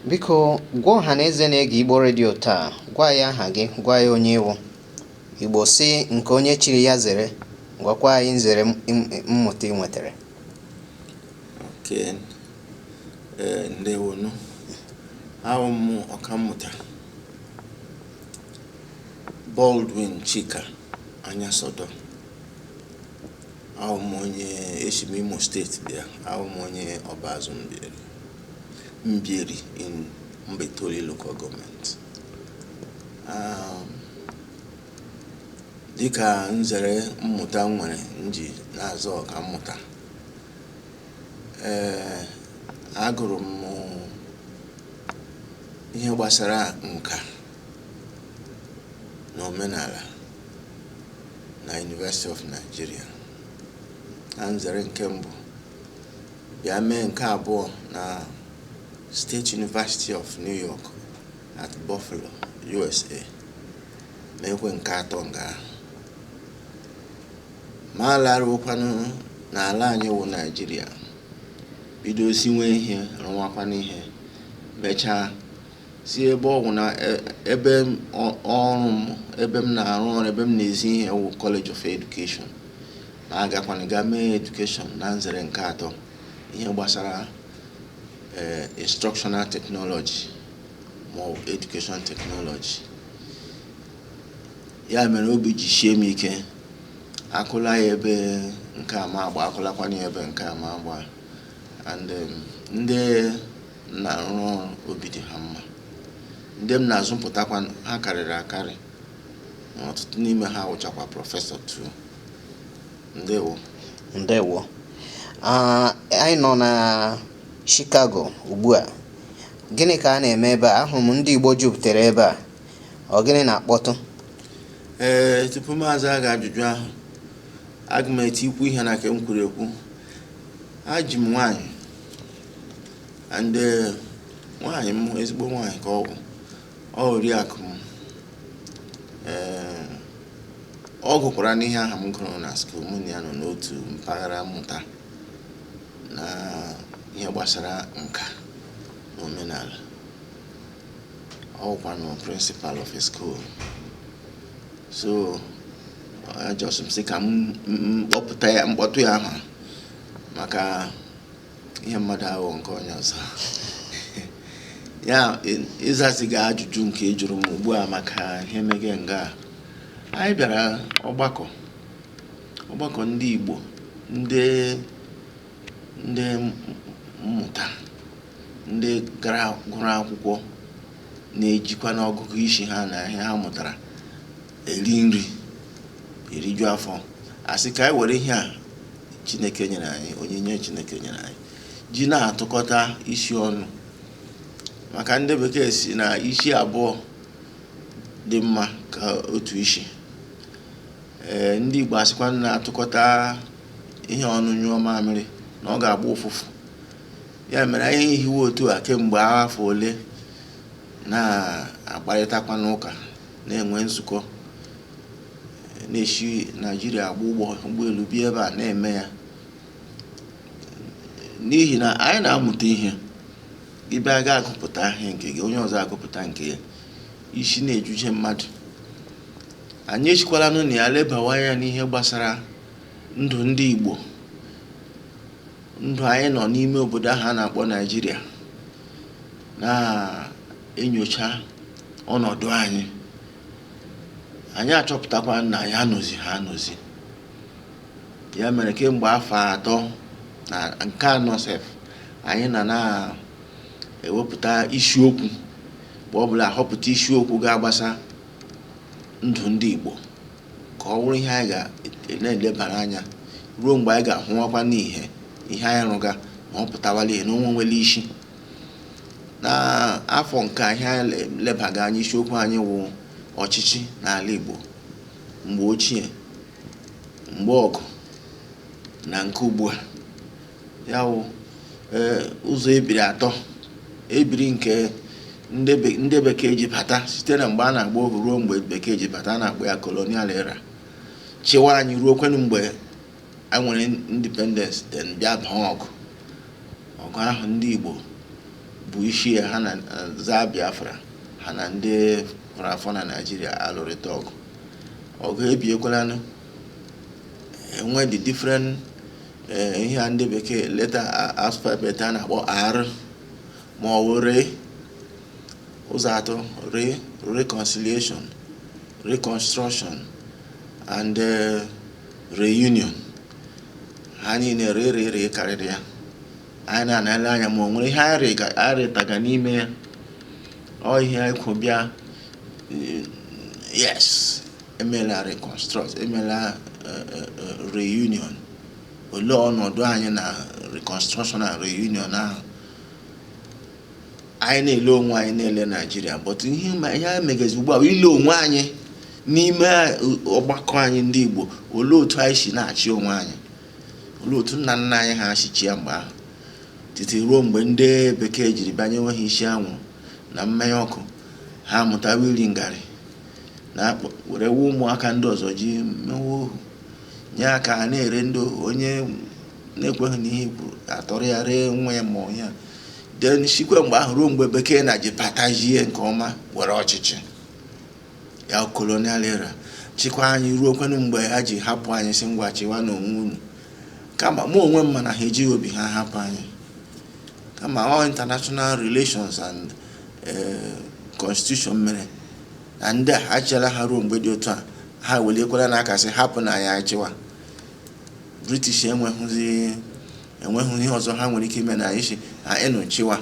Biko gwa ọha na eze na-ege Igbo redio taa, gwa ya aha gị, gwa ya onye iwu. Igbo si nke onye chiri ya zere, gwakwa anyị nzere mmụta ị nwetara. Okay. Ndewonu. Ahụ m ọkammụta Baldwin Chika Anyasodo. Ahụ m onye eshim Imo steeti bịa. Ahụ m onye Ọbazụ Mbieri in Mbetoli local government. Dịka nzere mmụta nwere nji na-azọ ọkammụta. Agụrụ m ihe gbasara nka na omenala na University of Nigeria. Na nzere nke mbụ bịa mee nke abụọ na State University of New York at Buffalo, USA. Meekwe nke atọ nga. Ma larụkwanụ n'ala anyị wụ Nigeria. Bido siwe ihe rụwakwana ihe. Mechaa si ebe ọgwụ na ebe ọrụ m, ebe m na-arụ ọrụ, ebe m na-ezi ihe wụ College of Education. Ma agakwana ga mee education na nzere nke atọ. Ihe gbasara instructional technology ma education technology. Ya mere obi ji shie m ike. Akụla ya ebe nke ama agba, akụlakwana ya ebe nke ama agba. And ndị na-arụ ọrụ obi dị ha mma. Ndị m na-azụpụtakwa ha karịrị akarị. Ọtụtụ n'ime ha wụchakwa prọfesọ too. Ndewo. Anyị nọ na Chicago ugbu a. Gịnị ka a na-eme ebe a? Ahụrụ m ndị Igbo jupụtara ebe a. Ọ gịnị na-akpọtụ? Tupu m aza ga ajụjụ ahụ, aga m etikwu ihe na nke m kwuru ekwu. Aji m nwaanyị. And nwaanyị m ezigbo nwaanyị ka ọ bụ. Ọ oriakụ m. Ọ gụkwara n'ihe aha m gụrụ na school. Mụ na ya nọ n'otu mpaghara mmụta na ihe gbasara nka na omenala. Ọ bụkwanụ principal of a school. So just m sị ka m kpọpụta ya, mkpọtụ ya aha maka ihe mmadụ ahụ nke onye ọzọ. Ya ịzaziga ajụjụ nke jụrụ m ugbu a maka ihe mege nga. Anyị bịara ọgbakọ ndị Igbo, ndị mmụta, ndị gụrụ akwụkwọ na-ejikwa n'ọgụgụ isi ha na ihe ha mụtara eri nri, eriju afọ. Asị ka anyị were ihe a Chineke nyere anyị, onyinye Chineke nyere anyị, ji na-atụkọta isi ọnụ. Maka ndị bekee si na isi abụọ dị mma ka otu isi. Ndị Igbo asịkwa na-atụkọta ihe ọnụ nyụọ mamịrị na ọ ga-agba ụfụfụ. Ya mere anyị hiwe otu a kemgbe afọ ole na-akparịtakwa n'ụka, na-enwe nzukọ, na-esi Nigeria agba ụgbọelu bịa ebe a na-eme ya. N'ihi na anyị na-amụta ihe. Gị bịa ga-agụpụta ihe nke gị, onye ọzọ agụpụta nke ya. Isi na-ejuje mmadụ. Anyị echikwala na ya lebawa anya n'ihe gbasara ndụ ndị Igbo. Ndụ anyị nọ n'ime obodo ahụ a na-akpọ Nigeria. Na-enyocha ọnọdụ anyị. Anyị achọpụtakwa na ya anọzi ha anọzi. Ya mere kemgbe afọ atọ na nke anọ sef, anyị na-ewepụta isiokwu. Mgbe ọbụla ahọpụta isiokwu ga-agbasa ndụ ndị Igbo ka ọ bụrụ ihe anyị ga-elebara anya ruo mgbe anyị ga-ahụwakwa n'ihe ihe anyị rụga ma ọ pụtawala ihe n'onwe nwere isi. Na afọ nke ihe anyị lebaga anya isiokwu anyị wụ ọchịchị n'ala Igbo mgbe ochie, mgbe ọgụ na nke ugbu a. Ya wụ ụzọ ebiri atọ ebiri nke ndị bekee ji bata site na mgbe a na-agba ohu ruo mgbe bekee ji bata, a na-akpọ ya colonial era, chịwa anyị ruo kwenu mgbe a nwere independence, then bịa baa ọgụ ahụ ndị Igbo bụ isi ya, ha na zaa Biafra, ha na ndị fọrọ afọ na Naịjirịa alụrịta ọgụ ebiekwalanụ, enwe the different ihe a ndị bekee letter alphabet a na-akpọ R ma ọ bụ re, ụzọ atọ: reconciliation, reconstruction and reunion. Ha niile re karịrị ya. Anyị na-anale anya ma o nwere ihe anyị rịtaga n'ime ya, ọ ihe anyị kwu bịa, yes, emela reconstruct, emela reunion. Olee ọnọdụ anyị na reconstruction na reunion ahụ? Anyị na-ele onwe anyị na-ele Naịjirịa, but ihe anyị megezi ugbu a ile onwe anyị n'ime ọgbakọ anyị ndị Igbo. Olee otu anyị si na-achị onwe anyị? Olee otu nna nna anyị ha achịchi ya mgbe ahụ, titi ruo mgbe ndị bekee jiri banye nweghị isi anwụ na mmanya ọkụ, ha mụtawa iri ngarị na were ụmụaka ndị ọzọ ji mewe ohu, nye aka ha na-ere ndị onye na-ekweghị n'ihe kwuru atọrọ ya ree nwa ya ma ọhịa. Den sikwe mgbe ahụ ruo mgbe bekee na-ji patajie nke ọma were ọchịchị ya, colonial era, chịkwa anyị ruo kwenu mgbe ha ji hapụ anyị si ngwa chịwa n'onwe unu, kama mụ onwe m mana ha ejighị obi ha hapụ anyị, kama all international relations and constitution mere na ndị a achịala ha ruo mgbe dị otu a, ha weliekwala n'aka sị hapụ na ya achịwa. British enweghị ihe ọzọ ha nwere ike ime na anyị si ịnụchiwa,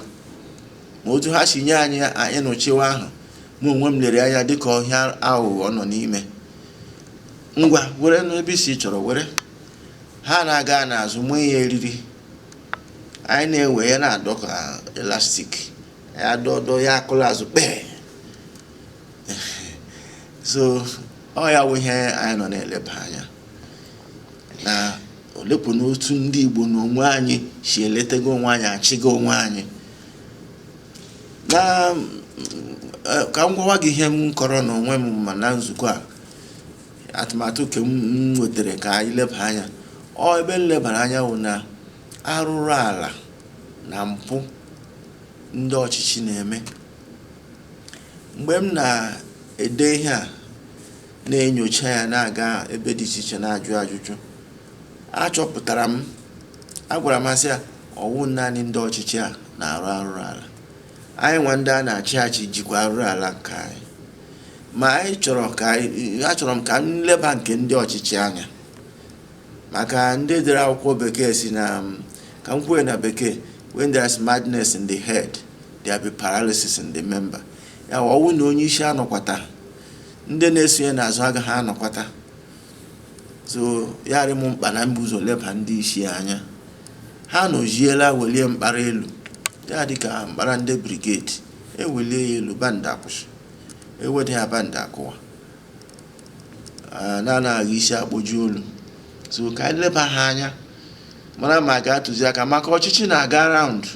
ma otu ha si nye anyị ịnụchiwa ahụ, mụ onwe m lere anya dịka ọhịa aghụghọ nọ n'ime. Ngwa were n'ebe isi chọrọ were, ha na-aga n'azụ nwee ya eriri, anyị na-ewe ya na-adọ ka elastik, ya dọdọ ya akụrụ azụ kpee. So ọ ya wụ ihe anyị nọ na-eleba anya, na olepụ n'otu ndị Igbo na onwe anyị si eletego onwe anyị, achịgo onwe anyị. Na ka m gwawa gị ihe m kọrọ n'onwe m ma na nzukọ a, atụmatụ ke m nwetara ka anyị leba anya, ebe m lebara anya wụ na arụrụ ala na mpụ ndị ọchịchị na-eme. Mgbe m na-ede ihe a, na-enyocha ya, na-aga ebe dị iche iche na-ajụ ajụjụ, achọpụtara m, agwara m asị ya, ọwụ naanị ndị ọchịchị a na-arụ arụrụ ala, anyị nwa ndị a na-achị achị jikwa arụrụ ala nke anyị. Ma achọrọ m ka m leba nke ndị ọchịchị anya, maka ndị dere akwụkwọ bekee si na, ka m kwuo na bekee, when there is madness in the head, there will be paralysis in the member. Ya ọwụ na onye isi anọkwata, ndị na-esonye n'azụ agaghị anọkwata. So ya rị m mkpa na mbuzo leba ndị isi anya. Ha nọjiela welie mkpara elu, ya dịka mkpara ndị brigade, ewelie ya elu banda akwụsị, ewede ya banda akụwa, na-anaghị isi akpoju olu. So ka anyị leba ha anya, mara ma ga-atụzi aka, maka ọchịchị na-aga raụndụ.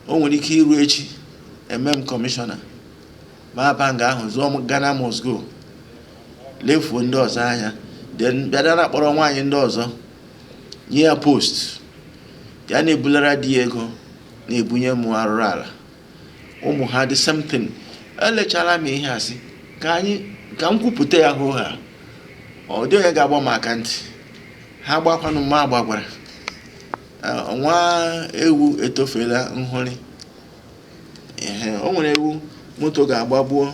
O nwere ike iru echi MM kọmishọna ma banga ahụ zụọ Ghana must go, lefuo ndị ọzọ anya, then bịada na kpọrọ nwaanyị ndị ọzọ nye ya post, ya na-ebulara di ego, na-ebunye m arụrụ ala, ụmụ ha dị something. Elechala m ihe asị ka m kwupụta ya hụ ha, ọ dị onye ga-agba m aka ntị, ha gbakwanụ mma agbagwara. Nwa ewu etofela nhụrị, o nwere ewu moto ga-agbagbuo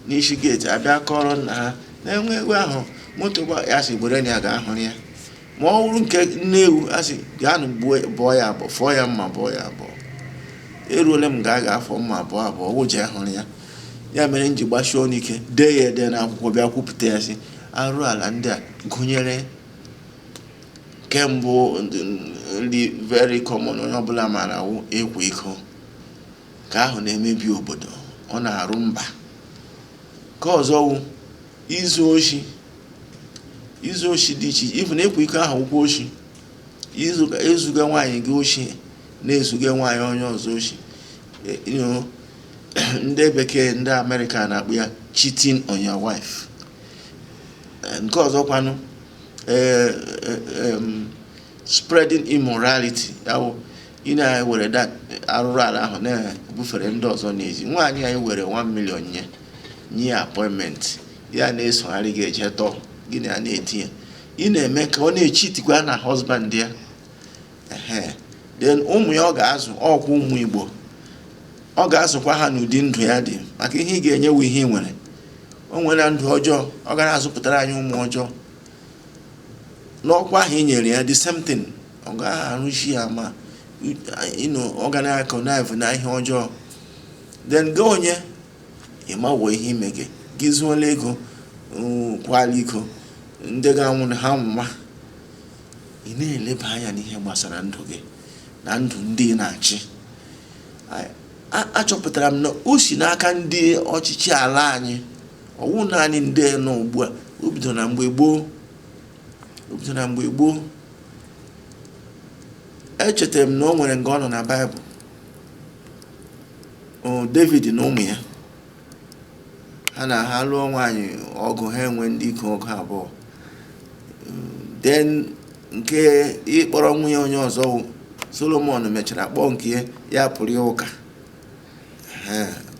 n'isi geeti, abịa kọrọ nna ha na-enwe ewu ahụ moto ya si gbere ya ga-ahụrụ ya. Ma ọ bụrụ nke nne ewu, asị gaanụ bụọ ya abụọ, fọọ ya mma bụọ ya abụọ. Eruole m ga-afọ mma abụọ abụọ, ụjọ ahụrụ ya. Ya mere m ji gbachie ọnụ ike dee ya ede n'akwụkwọ, bịa kwupụta ya sị, arụ ala ndị a gụnyere kembụ ndị very common, onye ọbụla mara wụ ịkwa iko. Ka ahụ na-emebi obodo, ọ na-arụ mba. Ka ọzọ wụ izu oshi dị iche, ifu na ịkwa iko ahụ ụkwụ oshi, izuga nwaanyị gị oshi na-ezuga nwaanyị onye ọzọ oshi. Ndị bekee ndị Amerịka na-akpụ ya cheating on your wife. Nke ọzọkwanụ spreading immorality, yawo ị na-ewere that arụrụ ala ahụ na-ebufere ndị ọzọ n'ezi. Nwaanyị anyị were 1 million nye appointment ya na-esogharị gị eje tọọ gị na na-etinye, ị na-eme ka ọ na-echitikwa na husband ya. Then ụmụ ya ọ ga-azụ ọkwa ụmụ Igbo, ọ ga-azụkwa ha n'ụdị ndụ ya dị, maka ihe ị ga-enyewu ihe ị nwere. O nwere ndụ ọjọọ, ọ ga na-azụpụtara anyị ụmụ ọjọọ n'ọkwa ahụ ị nyere ya. The same thing, ọ ga-arụchi ya ma ọ ga na-connive na ihe ọjọọ. Then gị onye ịmawo ihe ime gị zụọla ego kwala iko ndị ga-anwụ ha nwa, ị na-eleba anya n'ihe gbasara ndụ gị na ndụ ndị na-achị. Achọpụtara m na o si n'aka ndị ọchịchị ala anyị, ọwụ naanị ndị nọ ugbu a, o bidoro na mgbe gboo. Echetara m na o nwere nga ọ nọ na Baịbụl, David na ụmụ ya ha na ha lụọ nwaanyị ọgụ, ha enwe ndị iko ọgụ abụọ. Then nke ịkpọrọ nwunye onye ọzọ Solomon mechara kpọọ nke ya pụrụ ya ụka,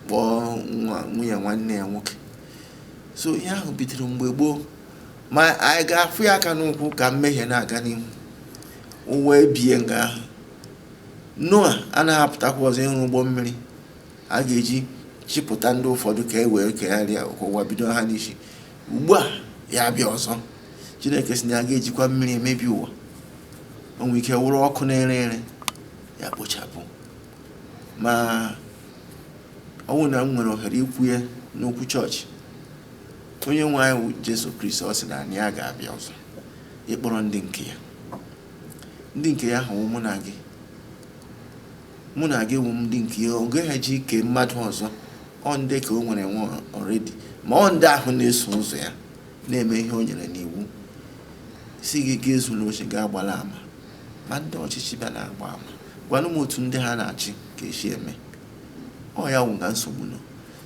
kpọọ nwunye nwanne ya nwoke. So ihe ahụ bidoro mgbe gboo, ma anyị ga-afụ ya aka n'ụkwụ ka mmehie na-aga n'ihu. Ụwa ebie nga ahụ Noa anaghị apụtakwa ọzọ ịrụ ụgbọ mmiri a ga-eji chịpụta ndị ụfọdụ ka e wee kegharịa ụwa bido ha n'isi. Ugbu a ya bịa ọzọ, Chineke sị na ya ga-ejikwa mmiri emebi ụwa. O nwere ike wụrụ ọkụ na-ere ere ya kpochapụ. Ma ọnwụ na m nwere ohere ikwu ya n'okwu chọọchị, onye nwe anyị bụ Jesu Kristi, ọ sị na ya ga-abịa ọzọ ịkpọrọ ndị nke ya. Ndị nke ya hụ mụ na gị wụ ndị nke ya. Ọ gaghị eji ike mmadụ ọzọ, ọ ndị ka o nwere nwe already, ma ọ ndị ahụ na-eso ụzọ ya na-eme ihe o nyere n'iwu. Si gị ga-ezula oche ga-agbala ama, ma ndị ọchịchị bịa na-agba ama, gwanụ m otu ndị ha na-achị ka esi eme. Ọ ya wụ nga nsogbu nọ.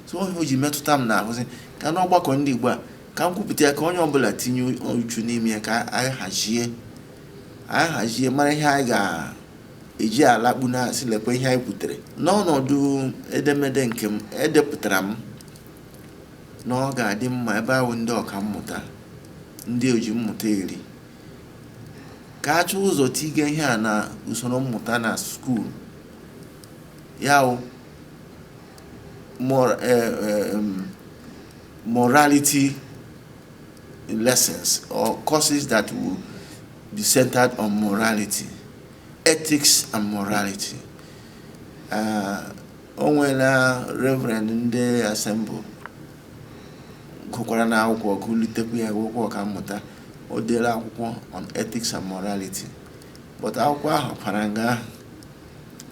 So o ji metụta m n'ahụzi ka n'ọgbakọ ndị Igbo a, ka m kwupụta ya, ka onye ọbụla tinye uchu n'ime ya, ka anyị hazie mara ihe anyị ga-eji alakpu na silekwa ihe anyị kwutere. N'ọnọdụ edemede nke m edepụtara m na ọ ga-adị mma ebe ahụ ndị ọka mmụta, ndị oji mmụta eri, ka a chọọ ụzọ tiga ihe a na usoro mmụta na skuul ya morality lessons or courses that will be centered on morality, ethics and morality. O nwere Reverend ndị Assemble gụkwara na akwụkwọ gụlitekwu ya akwụkwọ ọka mmụta, o dere akwụkwọ on ethics and morality, but akwụkwọ ahụ para nga ahụ.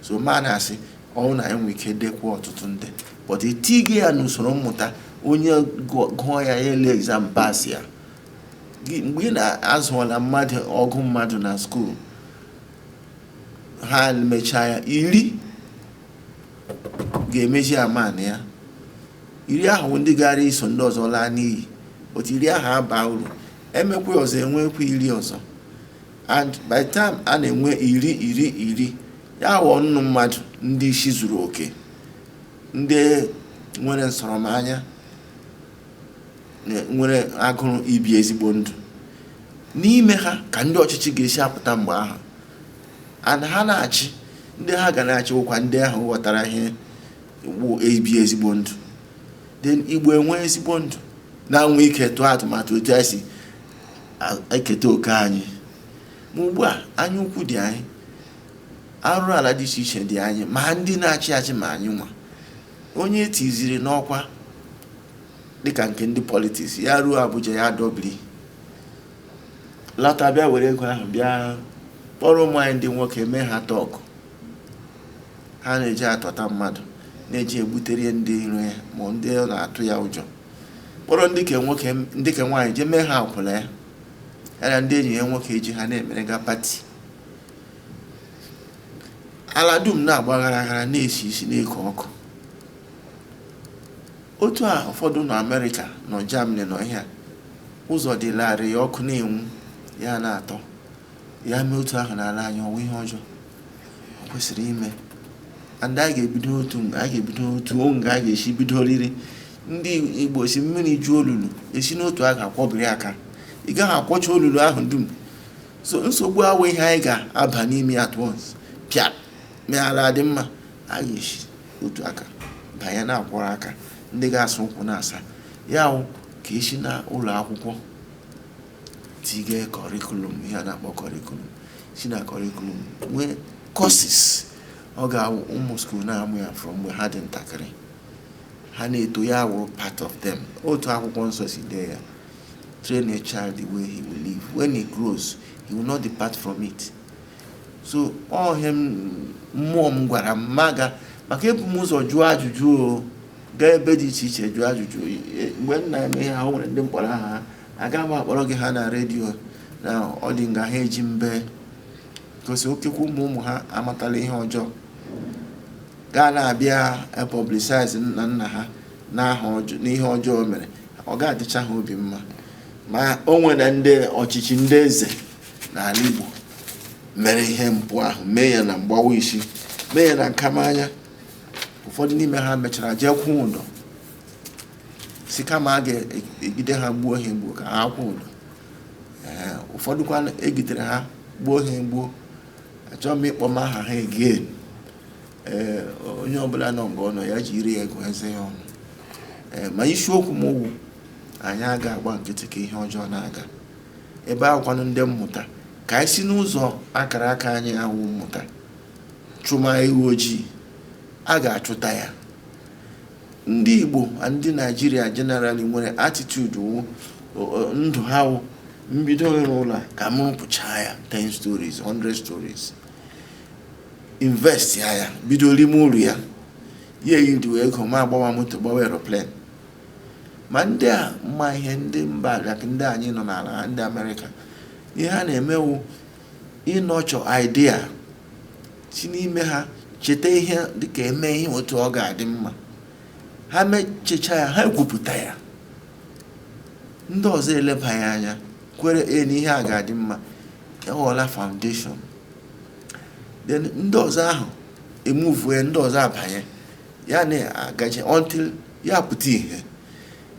So ma na-asị ọ na-enwe ike dekwa ọtụtụ ndị, but etige ya n'usoro mmụta, onye gụọ ya ele exam pass ya. Mgbe ị na-azụọla mmadụ ọgụ mmadụ na skuul, ha mechaa ya 10 ga-emechi aman ya. 10 ahụ ndị gara iso ndị ọzọ laa n'iyi, but 10 ahụ aba uru, emekwa ọzọ enwekwa 10 ọzọ. And by the time a na-enwe 10 ya ghọọ nnụ mmadụ ndị isi zuru oke, ndị nwere nsọrọmanya, nwere agụrụ ibi ezigbo ndụ. N'ime ha ka ndị ọchịchị ga-esi apụta mgbe ahụ, and ha na-achị, ndị ha ga na-achị ụkwa ndị ahụ ghọtara ihe bụ ibi ezigbo ndụ. Then Igbo enwe ezigbo ndụ na-enwe ike tụọ atụmatụ otu esi eketa oke anyị. Ma ugbu a anya ukwu dị anyị, arụ ala dị iche iche dị anyị, ma ndị na-achị achị ma anyị nwa. Onye etiziri n'ọkwa dịka nke ndị politiks ya ruo Abuja ya dọbiri, lọta bịa were ego ahụ bịa kpọrọ ụmụ anyị ndị nwoke mee ha tọọkụ. Ha na-eji atọta mmadụ, na-eji egbutere ndị iro ya ma ndị na-atụ ya ụjọ. Kpọrọ ndị ke nwoke ndị ke nwaanyị je mee ha akwụla ya, ya na ndị enyi ya nwoke eji ha na-emerega pati. ala dum na-agbaghara aghara na-esi isi na-eko ọkụ. Otu a ụfọdụ nọ Amerịka nọ Germany nọ ihe a, ụzọ dị larịị ọkụ na-enwu ya na-atọ ya mee otu ahụ n'ala anyị ọwụ ihe ọjọọ o kwesịrị ime. And a ga-ebido otu nga a ga-esi bido riri. Ndị Igbo si mmiri juo olulu esi n'otu a ga-akwọbiri aka, ị gaghị akwọcha olulu ahụ dum. So nsogbu awụ ihe anyị ga-aba n'ime at once pịa mee ala dị mma, a ga-esi otu aka banye na-akwọrọ aka ndị ga-asụ ụkwụ na-asa ya wụ ka esi na ụlọ akwụkwọ tige kọrikulum, ihe a na-akpọ kọrikulum, si na kọrikulum nwee courses ọ ga-awụ ụmụ skuul na-amụ ya from mgbe ha dị ntakịrị, ha na-eto ya wụrụ part of them. Otu akwụkwọ nsọ si dee ya, train a child the way he will live, when he grows he will not depart from it. So ihe mmụọ m gwara m maga maka ebu m ụzọ jụọ ajụjụ o, gaa ebe dị iche iche jụọ ajụjụ. Mgbe m na-eme ihe ahụ nwere ndị mkpọrọ aha, agaghị m akpọrọ gị ha na redio na ọ dị nga ha eji mbe gosi okekwu ụmụ ha amatala ihe ọjọọ, gaa na-abịa publicize nna ha n'ihe ọjọọ mere, ọ ga-adịcha ha obi mma. Ma o nwere ndị ọchịchị ndị eze n'ala Igbo mere ihe mpụ ahụ, mee ya na mgbawa isi, mee ya na nkamanya. Ụfọdụ n'ime ha mechara jee kwụ ụdọ, si kama a ga-egide ha gbuo ha egbuo ka ha kwụ ụdọ. Ụfọdụ kwa egidere ha gbuo ha egbuo, achọghị m ịkpọ m aha ha again. Onye ọbụla nọ mgbe ọ nọ ya ji iri ego eze ya ọnụ. Ma isiokwu m wụ anyị aga agba nkịtị ka ihe ọjọọ na-aga. Ebe ahụkwanụ ndị mmụta ka anyị si n'ụzọ akara aka anyị awụ mmụta chụma ewu ojii, a ga-achụta ya. Ndị Igbo ndị Naijiria generally nwere attitude ndụ ha wụ mbido ịrụ ụlọ ka m rụpụchaa ya 10 stories 100 stories, invest ya bido n'ime ụlọ ya yidiwe ego ma agbawa moto gbawa aeroplane. Ma ndị a mma ihe ndị mba ndị anyị nọ n'ala ndị Amerịka, ihe ha na-emewu ịnọchọ idea si n'ime ha cheta ihe dịka eme ihe otu ọ ga-adị mma, ha mechecha ya ha egwupụta ya, ndị ọzọ elebaghị anya kwere na ihe a ga-adị mma, eghọla foundation. Then ndị ọzọ ahụ emuvue, ndị ọzọ abanye ya na-agaje until ya pụta ihe.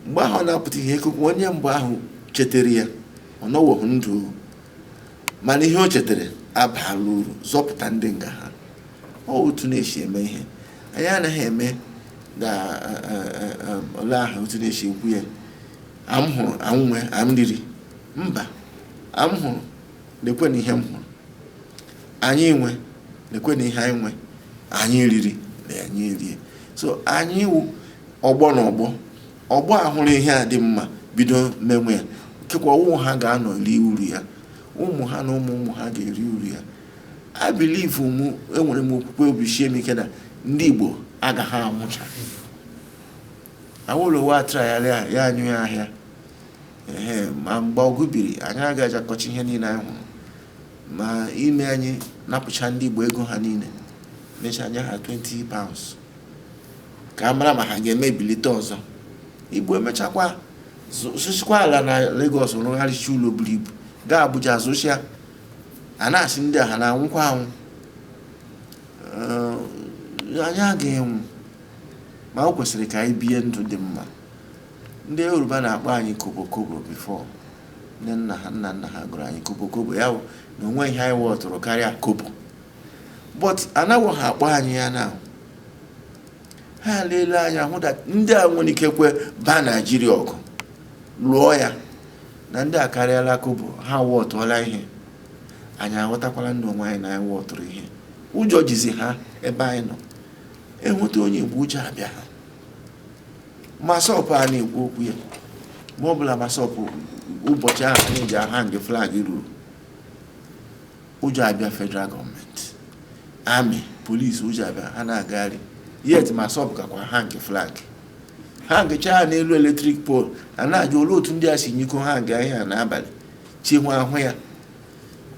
Mgbe ahụ ọ na-apụta ihe ekokwu onye mgbe ahụ chetere ya ọ nọwụ ndụ, mana ihe o chetere abala uru zọpụta ndị nga ha. Otu na-esi eme ihe anyị anaghị eme na ole ahụ otu na-esi ekwu ya, am hụrụ am riri mba, am hụrụ lekwe na ihe m hụrụ, anyị nwe lekwe na ihe anyị nwe, anyị riri na anyị rie. So anyị wụ ọgbọ na ọgbọ ahụrụ ihe a dị mma bido menwe ya, kekwa ụmụ ha ga-anọ rie uru ya, ụmụ ha na ụmụ ha ga-eri uru ya. I believe enwere m okwukwe obi sie m ike na ndị Igbo agaghị anwụcha. Awolowo atrayala ya anyụ ya ahịa, ma mgbe ọgụ biri anyị agaghị akọcha ihe niile anyị hụrụ, ma ime anyị napụcha ndị Igbo ego ha niile, mecha anya ha 20 pounds ka a mara ma ha ga-emebilite ọzọ. Igbo emechakwa zụsikwa ala na Lagos rụgharịcha ụlọ buru ibu, gaa Abuja zụsia, a na-asị ndị a ha na-anwụkwa anwụ. Anyị agaghị enwu, ma o kwesịrị ka anyị bie ndụ dị mma. Ndị Yoruba na-akpọ anyị kobo before, nna ha gụrụ anyị kobo ya na onwe ihe anyị wọtụrụ karịa kobo, but anaghị ha akpọ anyị ya na ha lelee anya hụ that ndị a nwere ike kwe ba Naijiria ọgụ lụọ ya na ndị a karịala kobo, ha wọtụọla ihe. Anyị aghọtakwala ndụ onwe anyị na anyị wọtụrụ ihe. Ụjọ jizi ha ebe anyị nọ, enweta onye Igbo uche abịa ha. Masọpụ a na-ekwu okwu ya, ma ọ bụla masọpụ ụbọchị ahụ anyị ji hang flag ruru, ụjọ abịa federal gọọmenti, amị, polisi, ụjọ abịa ha na-agagharị, yet masọpụ kakwa hang flag. Hang chaa n'elu eletrik pole, a na-ajụ olee otu ndị a si nyiko hang ahịa n'abalị chihụ ahụ ya.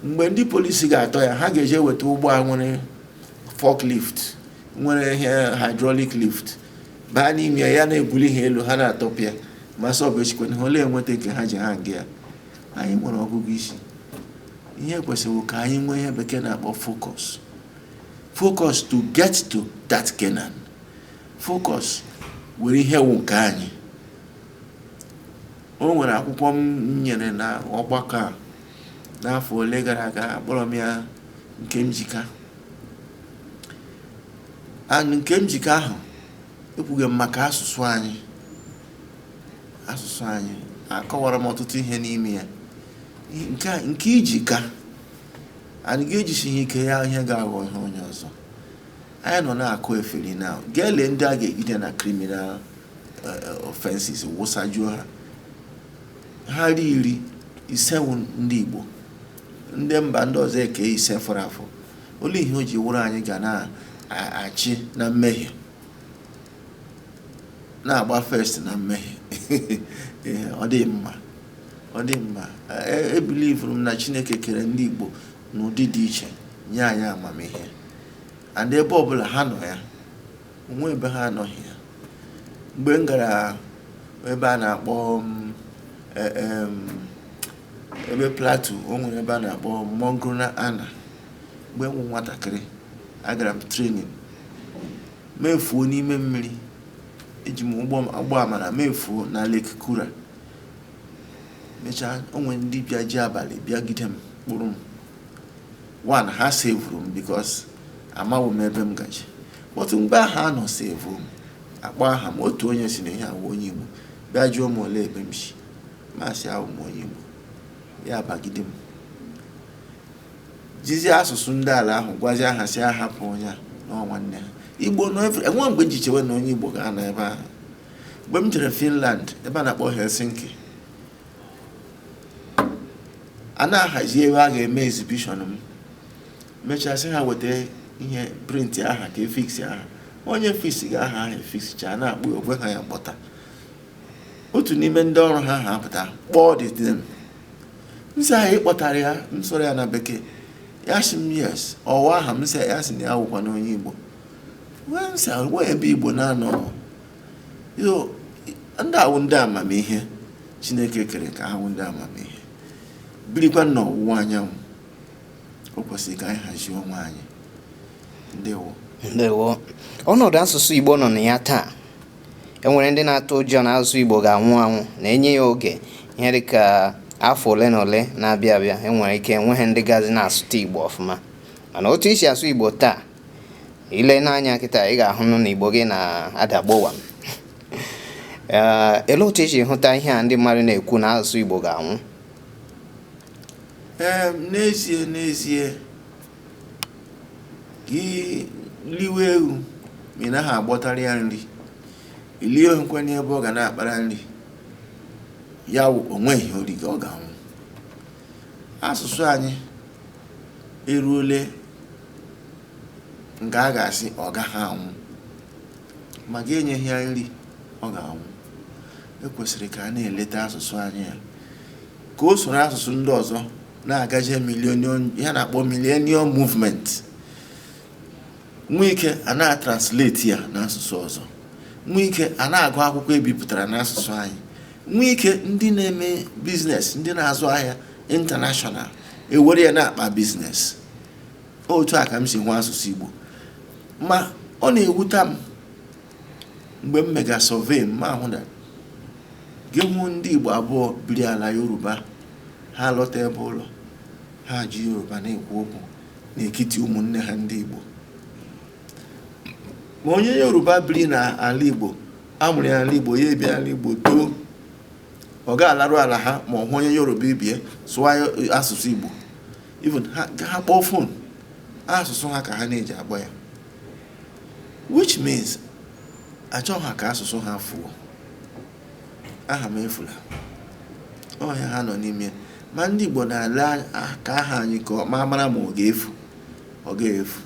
Mgbe ndị polisi ga-atọ ya, ha ga-eje weta ụgbọ a nwere forklift, nwere ihe hydraulic lift, baa n'ime ya na-ebuli ihe elu, ha na-atọpịa ma sọbụ echikwana ha ole enweta nke ha ji ha nga ya. Anyị nwere ọgụgụ isi. Ihe kwesịrị ka anyị nwee ihe bekee na-akpọ focus to get to that Canaan. Focus were ihe wụ nke anyị. O nwere akwụkwọ m nyere na ọgbakọ a n'afọ ole gara aga, akpọrọ m ya nke njika. Nke njika ahụ ekwughị m maka asụsụ anyị. Asụsụ anyị akọwara m ọtụtụ ihe n'ime ya. Nke ijika anyị ga-ejisighị ike ya ihe ga-aghọ ihe onye ọzọ. Anyị nọ na-akụ efere na ga-ele ndị a ga-egide na criminal offenses, wụsajuo ha. Ha iri ise ndị Igbo, ndị mba ndị ọzọ eke ise fọrọ afọ. Olee ihe o ji wụrụ anyị ga na-achị na mmehie, na-agba first na mmehie. Ọ dị mma, ọ dị mma. Ebilivuru m na Chineke kere ndị Igbo n'ụdị dị iche, nye anyị amamihe, and ebe ọbụla ha nọ ya, onwe ebe ha anọghị ya. Mgbe m gara ebe a na-akpọ ebe Plateau, o nwere ebe a na-akpọ Mongona Ana. Mgbe m nwe nwatakịrị, agara m training, mefuo n'ime mmiri, eji m ụgbọ amara mefuo na Lake Kura. Mechaa, o nwere ndị bịa ji abalị bịa gide m, kpụrụ m. One, ha sevuru m because amaghị m ebe m gaji. Otu mgbe aha a nọ sevu m, akpọ aha m, otu onye si na ihe awụ onye Igbo, bịa jụọ m ole ebe m si. Masị ahụ m onye Igbo, ya bagide m. Jizie asụsụ ndị ala ahụ gwazie aha si ahapụ onye a n'ọnwa nne ha. Igbo nọ enwe mgbe ji chewe na onye Igbo ga-anọ ebe ahụ. Mgbe m jere Finland, ebe a na-akpọ Helsinki, a na-ahazi ebe a ga-eme exhibition m. Mechasị ha weta ihe print aha ka efiksi aha. Onye fiksi ga-aha ahụ efiksicha, na-akpụ ogwe ha ya mkpọta. Otu n'ime ndị ọrụ ha apụta kpọọ them. Nsị ahụ ịkpọtara ya, nsọrọ ya na bekee. Ya sị m yes, ọwa aha m sị ya sị na ya wụkwa na onye Igbo. Wee nsị ahụ ebe Igbo na-anọ. Ndị awụ ndị amamihe Chineke kere ka ha wụ ndị amamihe. Birikwa n'ọwụwa anyanwụ. O kwesịrị ka anyị hazie onwe anyị. Ndewo. Ọnọdụ asụsụ Igbo nọ na ya taa. Enwere ndị na-atụ ụjọ na asụsụ Igbo ga-anwụ anwụ, na-enye ya oge ihe dịka afọ ole na ole na-abịa abịa. Enwere ike enweghị ndị gazi na-asụta Igbo ọfụma. Mana otu isi asụ Igbo taa, ile n'anya kịta ị ga-ahụ na Igbo gị na-adagbowa. Ele otu isi hụta ihe a ndị mmadụ na-ekwu na asụsụ Igbo ga-anwụ? N'ezie gị liwe ewu ma ị naghị agbọtara ya nri, ilie nkwenye ebe ọ ga na-akpara nri, ya onweghị origo ọ ga-anwụ. Asụsụ anyị eruole nke a ga-asị ọ gaghị anwụ, ma gị enyeghị ya nri ọ ga-anwụ. Ekwesịrị ka a na-eleta asụsụ anyị ya ka o soro asụsụ ndị ọzọ na-agaje ya na-akpọ millennium movement. Nwee ike a na-translate ya n'asụsụ ọzọ, nwee ike a na-agụ akwụkwọ ebipụtara n'asụsụ anyị, nwee ike ndị na-eme biznes, ndị na-azụ ahịa international ewere ya na-akpa biznes. Otu a ka m si hụ asụsụ Igbo. Ma ọ na-ewuta m mgbe m mega survey m ahụ na gị hụ ndị Igbo abụọ biri ala Yoruba, ha lọta ebe ụlọ, ha ji Yoruba na-ekwu okwu n'etiti ụmụnne ha ndị Igbo. Ma onye Yoruba biri na ala Igbo, amụrụ ya n'ala Igbo, ya ebia n'ala Igbo too, ọ ga-alarụ ala ha ma ọ hụ onye Yoruba ibie sụwa asụsụ Igbo. Even ha kpọọ fon, asụsụ ha ka ha na-eji agba ya, which means achọghị ha ka asụsụ ha fuo. Aha m efula, ọhịa ha nọ n'ime. Ma ndị Igbo na-ala ka aha anyị ka ma mara ma ọ ga-efu, ọ ga-efu.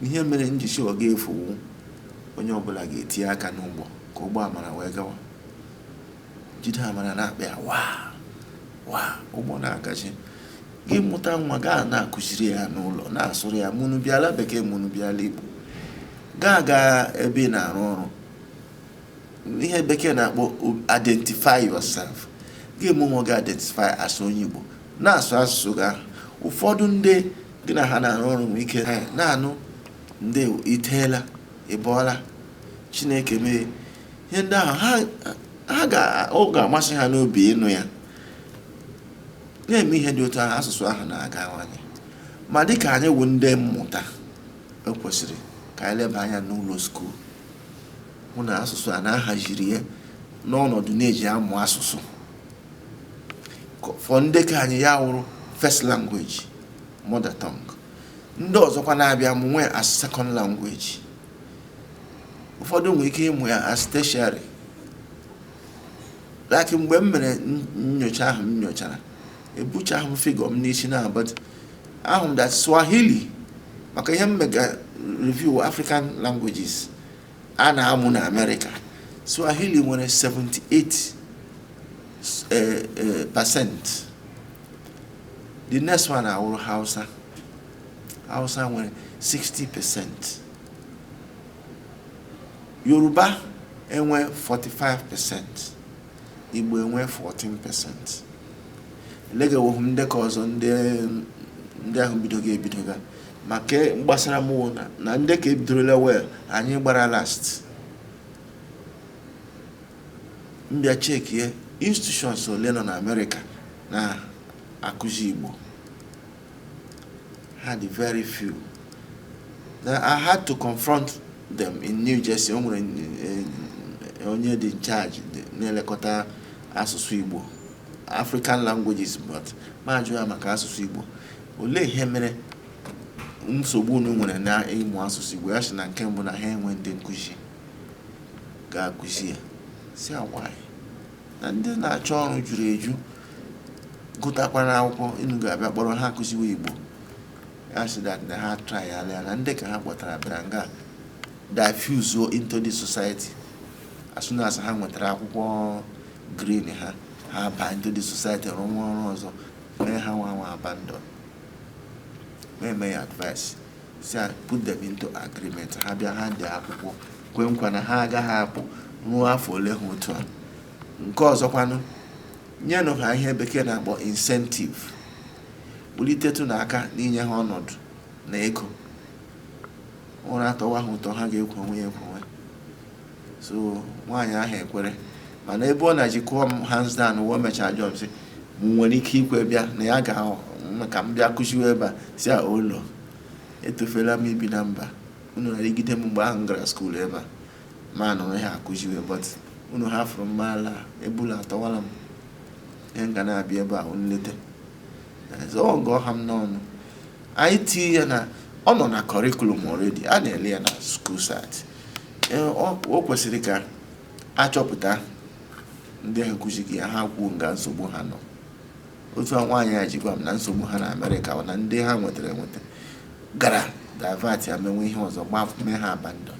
Ihe mere njisi ọ ga-efu wụ onye ọbụla ga-etinye aka n'ụgbọ ka ụgbọ amara wee gawa. Jide amara na-akpa ya waa ụgbọ na-agachi. gị mụta nwa gaa na-akụziri ya n'ụlọ na-asụrụ ya mụnụ bịala bekee mụnụ bịala Igbo gaa ebe ị na-arụ ọrụ ihe bekee na-akpọ identify yourself gị mụnwa ga identify as onye Igbo na-asụ asụsụ gị ahụ ụfọdụ ndị gị na ha na-arụ ọrụ nwere ike na-anụ ndị iteela ịbọọla Chineke mee ihe ndị ahụ ọ ga-amasị ha n'obi ịnụ ya na-eme ihe dị otu ahụ asụsụ ahụ na-agawanye ma dịka anyị wụ ndị mmụta ekwesịrị ka anyị leba anya n'ụlọ skuul hụ na asụsụ a na-ahaziri ya n'ọnọdụ na-eji amụ asụsụ fọ ndị ka anyị ya wụrụ first language mother tongue ndị ọzọkwa na-abịa mụ nwee as second language ụfọdụ nwere ike ịmụ ya as tertiary like mgbe m mere nyocha ahụ m nyochara ebuchaghị m figure m n'isi na but ahụ m that Swahili maka ihe m mega review African languages a na-amụ na America Swahili nwere 78%. The next one awụrụ Hausa nwere 60%. Yoruba enwe 45%. Igbo enwe 14%. Elegewo m ndekọ ọzọ ndị ahụ bidoga maka gbasara mụ na ndị ka ebidorola well anyị gbara last mbịa chekie institutions ole nọ na America na-akụzi Igbo had very few. Now I had to confront them in New Jersey. Onye dị in charge na-elekọta asụsụ Igbo African languages but ma jụọ ya maka asụsụ Igbo olee ihe mere nsogbu unu nwere na ịmụ asụsụ Igbo ya sị na nke mbụ na ha enwe ndị nkụzi ga-akụzi ya si awanyị na ndị na-achọ ọrụ juru eju gụtakwara akwụkwọ inu ga-abịa kpọrọ ha akụziwe Igbo ya sị that na ha try ya na ndị ka ha kpọtara bịara nga diffuse into the society as soon as ha nwetara akwụkwọ green ha ba into the society rụọ ọrụ ọzọ mee ha nwa abandon may advice say put them into agreement ha bịa ha dị akwụkwọ kwe nkwa na ha agaghị apụ ruo afọ ole ha otu a nke ọzọkwanụ nyenụ ha ihe bekee na-akpọ incentive bulitetu n'aka n'inye ha ọnọdụ na ego ụra atọwa ha ụtọ ha ga-ekwe onwe ya ekwenwe so nwaanyị ahụ ekwere mana ebe ọ na-ejikwa m hands down wụọ mechaa job sị m nwere ike ikwe bịa na ya ga ka m bịa kụziwe ebe a si a ụlọ etofela m ibi na mba unu na-erigide m mgbe ahụ m gara skuul ebe a ma nụrụ ha akụziwe but unu ha fụrụ mmaala ebula atọwala m ihe nga na-abịa ebe a nlete ọgọ ha m n'ọnụ anyị tinye ya na ọ nọ na curriculum already a na-ele ya na school site o kwesịrị ka achọpụta ndị ahụ kụzighị ya ha kwuo nga nsogbu ha nọ otu nwaanyị ya jikwa m na nsogbu ha na Amerịka na ndị ha nwetara gara divert ya menwe ihe ọzọ gbapụ mee ha abandon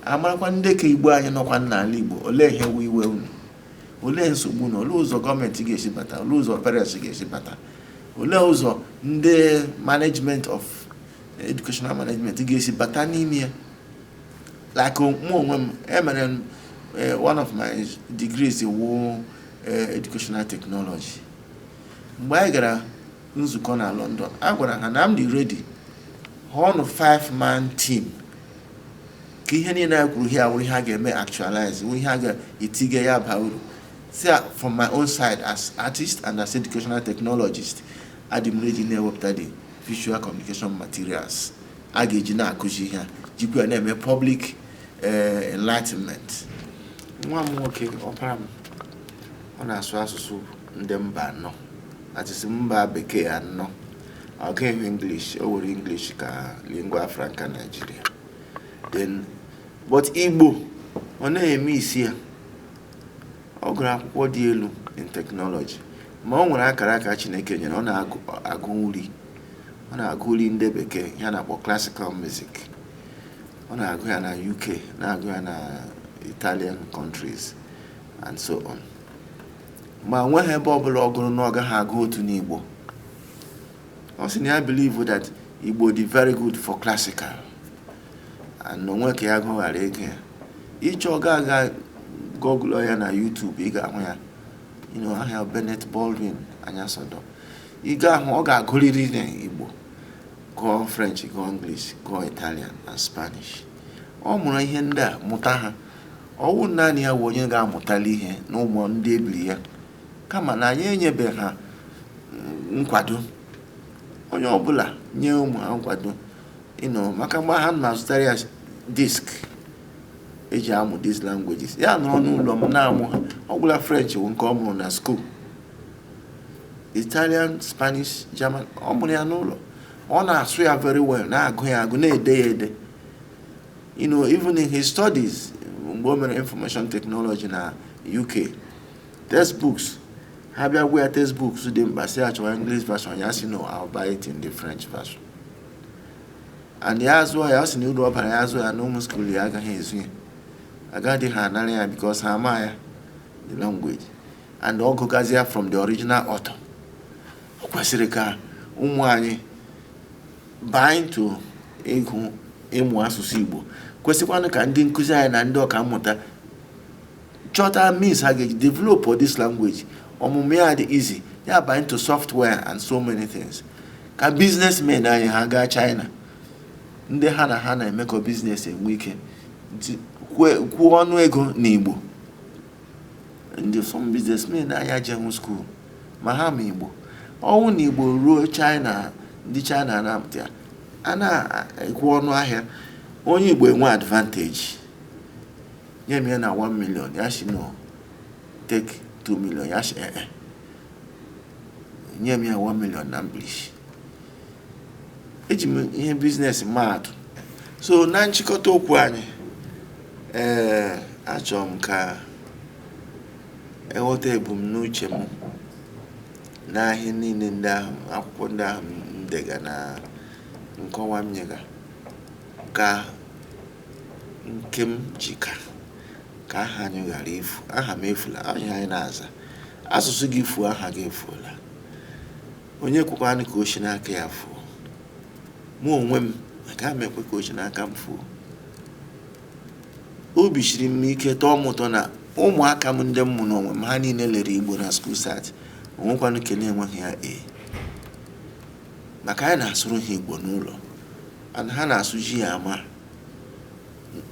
amarakwa ndị ka Igbo anyị nọkwa n'ala Igbo olee ihe iwe unu olee nsogbu na olee ụzọ gọọmenti ga-esi bata olee ụzọ parents ga-esi bata olee ụzọ ndị management of educational management ga-esi bata n'ime ya like mụ onwe m emere one of my degrees wụ educational technology mgbe anyị gara nzukọ na London a gwara ha na m dị ready ọnụ 5-man team ka ihe niile a kwuru here wụ ihe a ga-eme actualize wụ ihe a ga-etige ya baa uru see from my own side as artist and as educational technologist adị m ready na-ewepụta the visual communication materials a ga-eji na-akụzi ihe jikwa na-eme public enlightenment. Nwa m nwoke ọpara m ọ na-asụ asụsụ ndị mba anọ atịsị mba bekee anọ ọ gaghị English o were English ka lingua franca Nigeria then but Igbo ọ na-eme isi ya ọ gụrụ akwụkwọ dị elu in technology ma ọ nwere akara aka Chineke nyere ọ na-agụ uri ndị bekee ya na-akpọ classical music ọ na-agụ ya na UK na-agụ ya na Italian countries and so on ma nweghị ebe ọbụla ọ gụrụ na ọ gaghị agụ otu n'Igbo Also, I believe that Igbo is very good for classical. And no one can go again. Each oga Google ya na YouTube, you know, I have Baldwin, Anyasodo. Ọ ga-agụrịrị na Igbo, gụọ French, gụọ English, gụọ Italian and Spanish. Ọ mụrụ ihe ndị a mụta ha. Ọwụ naanị ya bụ onye ga-amụtali ihe na ụmụ ndị ebiri ya, kama na anyị enyebe ha nkwado. Onye ọbụla nye ụmụ ha nkwado, maka mgbe ha na-azụtara ya disk eji amụ these languages, ya nọrọ n'ụlọ m na-amụ ha. Ọbụla French bụ nke ọ mụrụ na school, Italian, Spanish, German, ọ mụrụ ya n'ụlọ. Ọ na-asụ ya very well, na-agụ ya agụ, na-ede ya ede. Even in his studies, mgbe o mere information technology na UK, textbooks, ha bịa gwa ya textbooks dị mkpa, si achọwa English version, ya si no, I'll buy it in the French version. And ya azụọ ya, ọ sị na uru ọ bara ya azụọ ya n'ụmụ school ya agaghị ezu ya. Agaghị ha anara ya because ha ama ya the language. And ọ gụgazi ya from the original author. Ọ kwesịrị ka ụmụ anyị baa into ịmụ asụsụ Igbo. Kwesịkwanụ ka ndị nkụzi anyị na ndị ọka mmụta chọta means ha ga develop this language. Ọmụmụ ya dị easy, ya baa into software and so many things. Ka businessmen anyị ha gaa China, ndị ha na-emekọ business enwe ike kwuo ọnụ ego n'Igbo. Ndị some businessmen anyị ajeghị school ma ha ma Igbo. Ọnwụ na Igbo ruo China, ndị China na-amụta ya, a na-ekwu ọnụ ahịa, onye Igbo enwe advantage. Nye m ya na 1 million, ya shi no take 2 million, ya shi nye m ya 1 million na English. Eji m ihe business maatụ. So na nchịkọta okwu anyị, achọrọ m ka eghọta ebumnuche m na ihe niile ndị ahụ, akwụkwọ ndị ahụ m dega na nkọwa m nyega, ka nke m jika ka aha anyị ghara efu. Aha m efula, aha anyị na-aza. Asụsụ gị fuo, aha gị efuola. Onye kwukwanụ ka o si n'aka ya fuo. Mụ onwe m agaghị m ekwe ka o si n'aka m fuo. Obi siri m ike tọọ m ụtọ na ụmụaka m ndị m mụrụ onwe m ha niile lere Igbo na school sat. Onwekwanụ nke na-enweghị ya maka anyị na-asụrụ ha Igbo n'ụlọ, and ha na-asụ ji ya ama,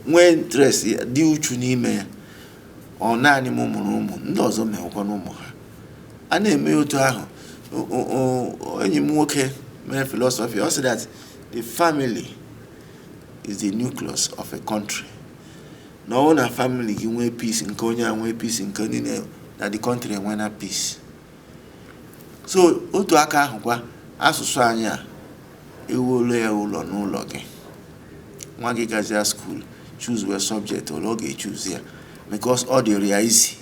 nwee interest dị uchu n'ime ya. Ọ naanị m mụrụ ụmụ, ndị ọzọ mewekwana ụmụ ha. A na-eme otu ahụ. Enyi m nwoke mere philosophy, ọ sị that the family is the nucleus of a country. Na ọ na family gị nwee peace, nke onye a nwee peace, nke niile na the country enwe na peace. So otu aka ahụ kwa asụsụ anyị a ewuola ya ụlọ n'ụlọ gị. Nwa gị gazia school, choose a subject ole ọ ga-echoose ya, because ọ dị ya easy.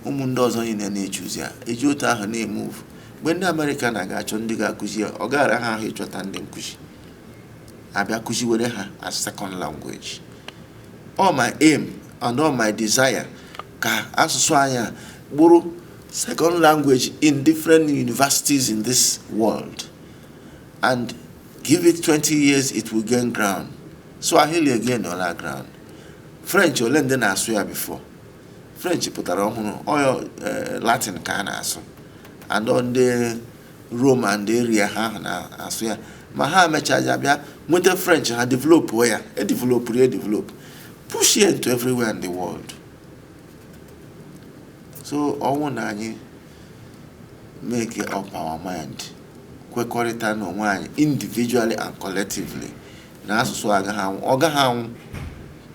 Ụmụ ndị ọzọ niile na-echoose ya, eji otu ahụ na-emove. Mgbe ndị America na-achọ ndị ga-akụzi ya, ọ gaara ha ahụ ịchọta ndị nkụzi, abịa kụziwere ha as second language. All my aim and all my desire ka asụsụ anyị bụrụ second language in different universities in this world, and give it 20 years, it will gain ground. Swahili again on our ground. French ole ndị na-asụ ya before. French pụtara ọhụrụ, Latin ka a na-asụ, and on the Rome and the area ha na-asụ ya. Ma ha mechaja bịa nweta French, ha develop ya, develop, push it into everywhere in the world. So ọnwụ na anyị make up our mind, kwekọrịta n'onwe anyị individually and collectively, na asụsụ agaghị anwụ, ọ gaghị anwụ.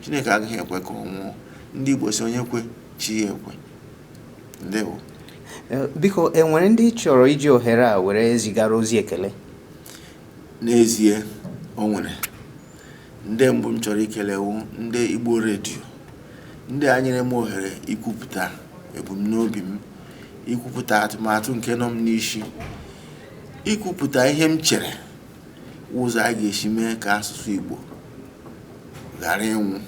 Chineke agaghị ekwe ka ọ nwụọ. Ndị Igbo si onye kwe chi ya ekwe. Ndewo. Biko, enwere ndị chọrọ iji ohere a were zigara ozi ekele? N'ezie, o nwere. Ndị mbụ m chọrọ ikele wụ ndị Igbo redio, ndị a nyere m ohere ikwupụta ebumnobi m, ikwupụta atụmatụ nke nọ m n'isi, ikwupụta ihe m chere ụzọ a ga-esi mee ka asụsụ Igbo ghara ịnwụ.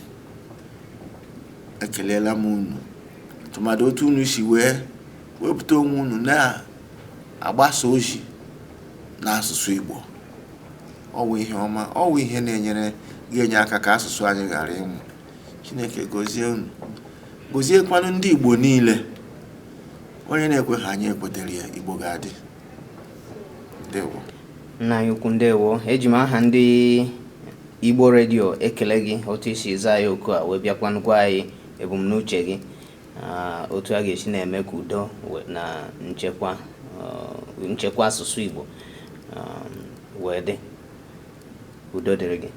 Ekelela m unu, tụmadị otu unu si wepụta onwe unu na-agbasa ozi n'asụsụ Igbo. Ọ wụ ihe ọma, ọ wụ ihe ga-enye aka ka asụsụ anyị ghara ịnwụ. Chineke gọzie unu, gọziekwanụ ndị Igbo niile. Onye na-ekweghị anyị ekwetere ya, Igbo ga-adị. Ndewo. Nna anyị ukwu ndewo. Eji m aha ndị Igbo redio ekele gị otu isi zaa ya oku a wee bịakwanụ gwa anyị ebumnuche gị, otu a ga-esi na-eme ka udo na nchekwa asụsụ Igbo wee dị. Udo dịrị gị.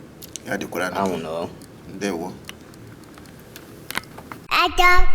Ya dịkwara na Anwụ na ndewo. I don't,